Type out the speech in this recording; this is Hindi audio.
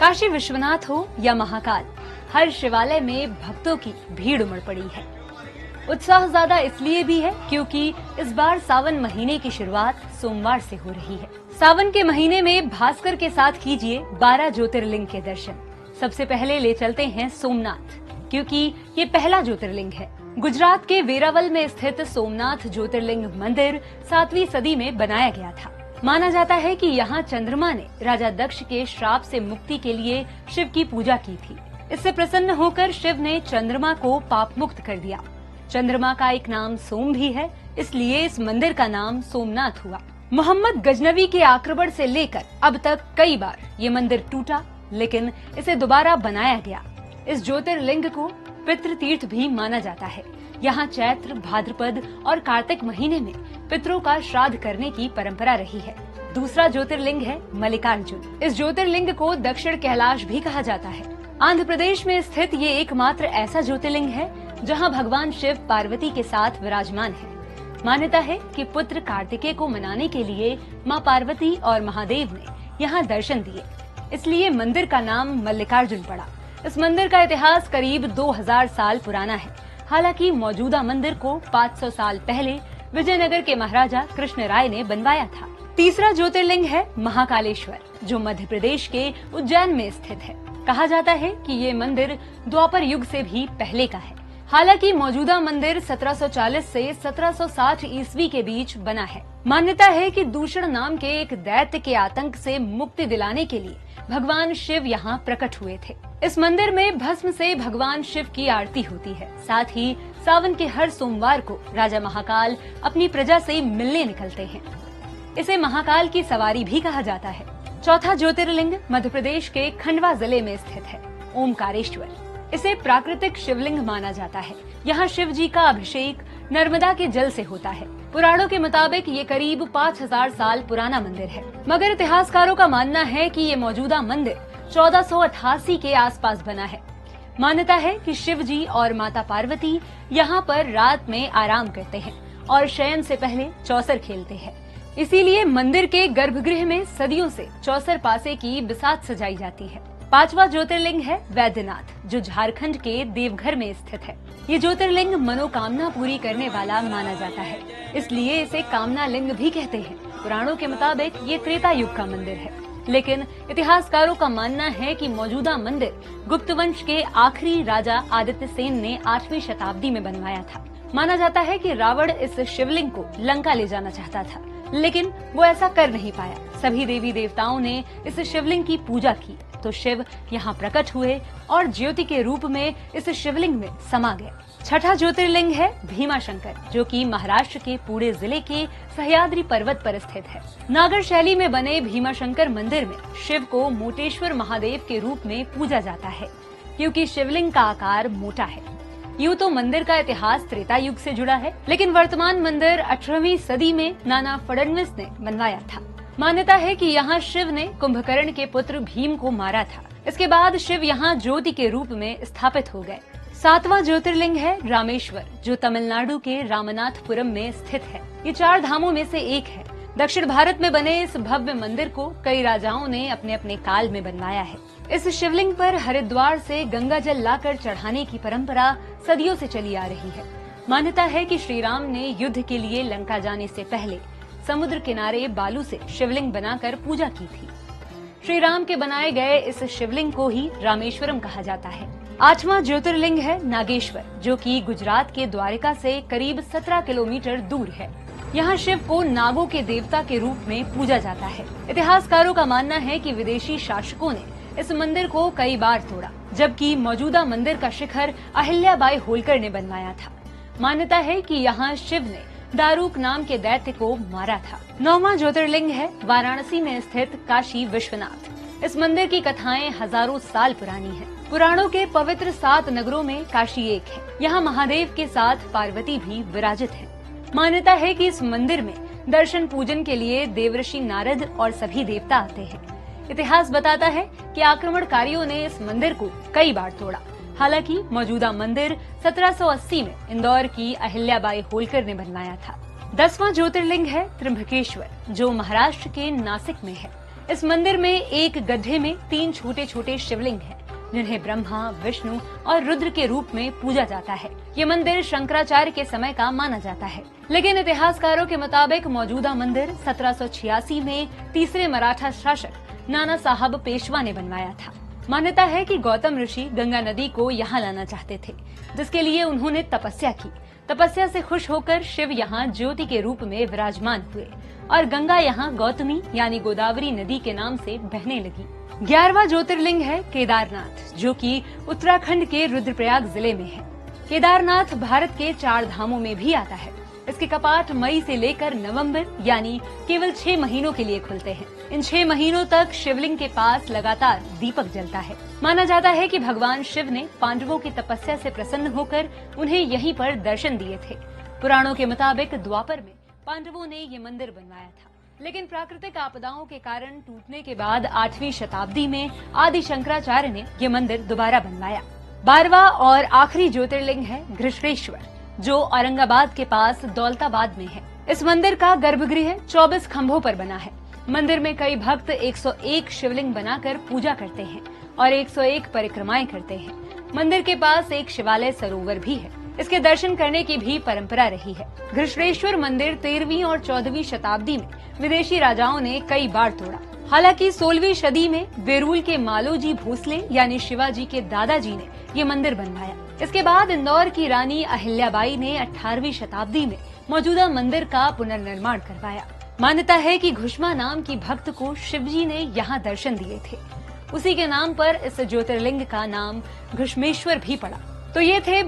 काशी विश्वनाथ हो या महाकाल, हर शिवालय में भक्तों की भीड़ उमड़ पड़ी है। उत्साह ज्यादा इसलिए भी है क्योंकि इस बार सावन महीने की शुरुआत सोमवार से हो रही है। सावन के महीने में भास्कर के साथ कीजिए 12 ज्योतिर्लिंग के दर्शन। सबसे पहले ले चलते हैं सोमनाथ, क्योंकि ये पहला ज्योतिर्लिंग है। गुजरात के वेरावल में स्थित सोमनाथ ज्योतिर्लिंग मंदिर 7वीं सदी में बनाया गया था। माना जाता है कि यहाँ चंद्रमा ने राजा दक्ष के श्राप से मुक्ति के लिए शिव की पूजा की थी। इससे प्रसन्न होकर शिव ने चंद्रमा को पाप मुक्त कर दिया। चंद्रमा का एक नाम सोम भी है, इसलिए इस मंदिर का नाम सोमनाथ हुआ। मोहम्मद गजनवी के आक्रमण से लेकर अब तक कई बार ये मंदिर टूटा, लेकिन इसे दोबारा बनाया गया। इस ज्योतिर्लिंग को पितृ तीर्थ भी माना जाता है। यहाँ चैत्र, भाद्रपद और कार्तिक महीने में पितरों का श्राद्ध करने की परंपरा रही है। दूसरा ज्योतिर्लिंग है मल्लिकार्जुन। इस ज्योतिर्लिंग को दक्षिण कैलाश भी कहा जाता है। आंध्र प्रदेश में स्थित ये एकमात्र ऐसा ज्योतिर्लिंग है जहाँ भगवान शिव पार्वती के साथ विराजमान है। मान्यता है कि पुत्र कार्तिकेय को मनाने के लिए माँ पार्वती और महादेव ने यहाँ दर्शन दिए, इसलिए मंदिर का नाम मल्लिकार्जुन पड़ा। इस मंदिर का इतिहास करीब 2000 साल पुराना है। हालांकि मौजूदा मंदिर को 500 साल पहले विजयनगर के महाराजा कृष्ण राय ने बनवाया था। तीसरा ज्योतिर्लिंग है महाकालेश्वर, जो मध्य प्रदेश के उज्जैन में स्थित है। कहा जाता है कि ये मंदिर द्वापर युग से भी पहले का है। हालांकि मौजूदा मंदिर 1740 से 1760 ईस्वी के बीच बना है। मान्यता है कि दूषण नाम के एक दैत्य के आतंक से मुक्ति दिलाने के लिए भगवान शिव यहाँ प्रकट हुए थे। इस मंदिर में भस्म से भगवान शिव की आरती होती है। साथ ही सावन के हर सोमवार को राजा महाकाल अपनी प्रजा से मिलने निकलते हैं। इसे महाकाल की सवारी भी कहा जाता है। चौथा ज्योतिर्लिंग मध्य प्रदेश के खंडवा जिले में स्थित है, ओमकारेश्वर। इसे प्राकृतिक शिवलिंग माना जाता है। यहाँ शिव जी का अभिषेक नर्मदा के जल से होता है। पुराणों के मुताबिक ये करीब 5000 साल पुराना मंदिर है, मगर इतिहासकारों का मानना है कि ये मौजूदा मंदिर 1488 के आसपास बना है। मान्यता है कि शिव जी और माता पार्वती यहाँ पर रात में आराम करते हैं और शयन से पहले चौसर खेलते हैं। इसीलिए मंदिर के गर्भगृह में सदियों से चौसर पासे की बिसात सजाई जाती है। पांचवा ज्योतिर्लिंग है वैद्यनाथ, जो झारखंड के देवघर में स्थित है। ये ज्योतिर्लिंग मनोकामना पूरी करने वाला माना जाता है, इसलिए इसे कामना लिंग भी कहते हैं। पुराणों के मुताबिक ये त्रेता युग का मंदिर है, लेकिन इतिहासकारों का मानना है कि मौजूदा मंदिर गुप्त वंश के आखिरी राजा आदित्य सेन ने 8वीं शताब्दी में बनवाया था। माना जाता है कि रावण इस शिवलिंग को लंका ले जाना चाहता था, लेकिन वो ऐसा कर नहीं पाया। सभी देवी देवताओं ने इस शिवलिंग की पूजा की तो शिव यहाँ प्रकट हुए और ज्योति के रूप में इस शिवलिंग में समा गए। छठा ज्योतिर्लिंग है भीमाशंकर, जो कि महाराष्ट्र के पुणे जिले के सह्याद्री पर्वत पर स्थित है। नागर शैली में बने भीमाशंकर मंदिर में शिव को मोटेश्वर महादेव के रूप में पूजा जाता है, क्योंकि शिवलिंग का आकार मोटा है। यूँ तो मंदिर का इतिहास त्रेता युग से जुड़ा है, लेकिन वर्तमान मंदिर 18वीं सदी में नाना फडणवीस ने बनवाया था। मान्यता है कि यहाँ शिव ने कुंभकर्ण के पुत्र भीम को मारा था। इसके बाद शिव यहाँ ज्योति के रूप में स्थापित हो गए। सातवां ज्योतिर्लिंग है रामेश्वर, जो तमिलनाडु के रामनाथपुरम में स्थित है। ये 4 धामों में से एक है। दक्षिण भारत में बने इस भव्य मंदिर को कई राजाओं ने अपने अपने काल में बनवाया है। इस शिवलिंग पर हरिद्वार से गंगा जल लाकर चढ़ाने की परंपरा सदियों से चली आ रही है। मान्यता है कि श्री राम ने युद्ध के लिए लंका जाने से पहले समुद्र किनारे बालू से शिवलिंग बनाकर पूजा की थी। श्री राम के बनाए गए इस शिवलिंग को ही रामेश्वरम कहा जाता है। 8वां ज्योतिर्लिंग है नागेश्वर, जो कि गुजरात के द्वारिका से करीब 17 किलोमीटर दूर है। यहाँ शिव को नागों के देवता के रूप में पूजा जाता है। इतिहासकारों का मानना है कि विदेशी शासकों ने इस मंदिर को कई बार तोड़ा, जबकि मौजूदा मंदिर का शिखर अहिल्याबाई होलकर ने बनवाया था। मान्यता है कि यहाँ शिव ने दारूक नाम के दैत्य को मारा था। 9वां ज्योतिर्लिंग है वाराणसी में स्थित काशी विश्वनाथ। इस मंदिर की कथाएं हजारों साल पुरानी हैं। पुराणों के पवित्र 7 नगरों में काशी एक है। यहाँ महादेव के साथ पार्वती भी विराजित है। मान्यता है कि इस मंदिर में दर्शन पूजन के लिए देवर्षि नारद और सभी देवता आते हैं। इतिहास बताता है कि आक्रमणकारियों ने इस मंदिर को कई बार तोड़ा। हालांकि मौजूदा मंदिर 1780 में इंदौर की अहिल्याबाई होलकर ने बनवाया था। 10वां ज्योतिर्लिंग है त्र्यंबकेश्वर, जो महाराष्ट्र के नासिक में है। इस मंदिर में एक गड्ढे में 3 छोटे छोटे शिवलिंग हैं, जिन्हें ब्रह्मा, विष्णु और रुद्र के रूप में पूजा जाता है। ये मंदिर शंकराचार्य के समय का माना जाता है, लेकिन इतिहासकारों के मुताबिक मौजूदा मंदिर 1786 में तीसरे मराठा शासक नाना साहब पेशवा ने बनवाया था। मान्यता है कि गौतम ऋषि गंगा नदी को यहाँ लाना चाहते थे, जिसके लिए उन्होंने तपस्या की। तपस्या से खुश होकर शिव यहाँ ज्योति के रूप में विराजमान हुए और गंगा यहाँ गौतमी यानी गोदावरी नदी के नाम से बहने लगी। 11वां ज्योतिर्लिंग है केदारनाथ, जो कि उत्तराखंड के रुद्रप्रयाग जिले में है। केदारनाथ भारत के 4 धामों में भी आता है। इसके कपाट मई से लेकर नवंबर यानी केवल 6 महीनों के लिए खुलते हैं। इन 6 महीनों तक शिवलिंग के पास लगातार दीपक जलता है। माना जाता है कि भगवान शिव ने पांडवों की तपस्या से प्रसन्न होकर उन्हें यहीं पर दर्शन दिए थे। पुराणों के मुताबिक द्वापर में पांडवों ने ये मंदिर बनवाया था, लेकिन प्राकृतिक आपदाओं के कारण टूटने के बाद 8वीं शताब्दी में आदि शंकराचार्य ने ये मंदिर दोबारा बनवाया। 12वां और आखिरी ज्योतिर्लिंग है घृष्णेश्वर, जो औरंगाबाद के पास दौलताबाद में है। इस मंदिर का गर्भगृह 24 खंभों पर बना है। मंदिर में कई भक्त 101 शिवलिंग बनाकर पूजा करते हैं और 101 परिक्रमाएं करते हैं। मंदिर के पास एक शिवालय सरोवर भी है। इसके दर्शन करने की भी परंपरा रही है। घृष्णेश्वर मंदिर 13वीं और 14वीं शताब्दी में विदेशी राजाओं ने कई बार तोड़ा। हालांकि 16वीं सदी में वेरूल के मालोजी भोसले यानी शिवाजी के दादाजी ने ये मंदिर बनवाया। इसके बाद इंदौर की रानी अहिल्याबाई ने 18वीं शताब्दी में मौजूदा मंदिर का पुनर्निर्माण करवाया। मान्यता है कि घुष्मा नाम की भक्त को शिवजी ने यहाँ दर्शन दिए थे। उसी के नाम पर इस ज्योतिर्लिंग का नाम घुष्मेश्वर भी पड़ा। तो ये थे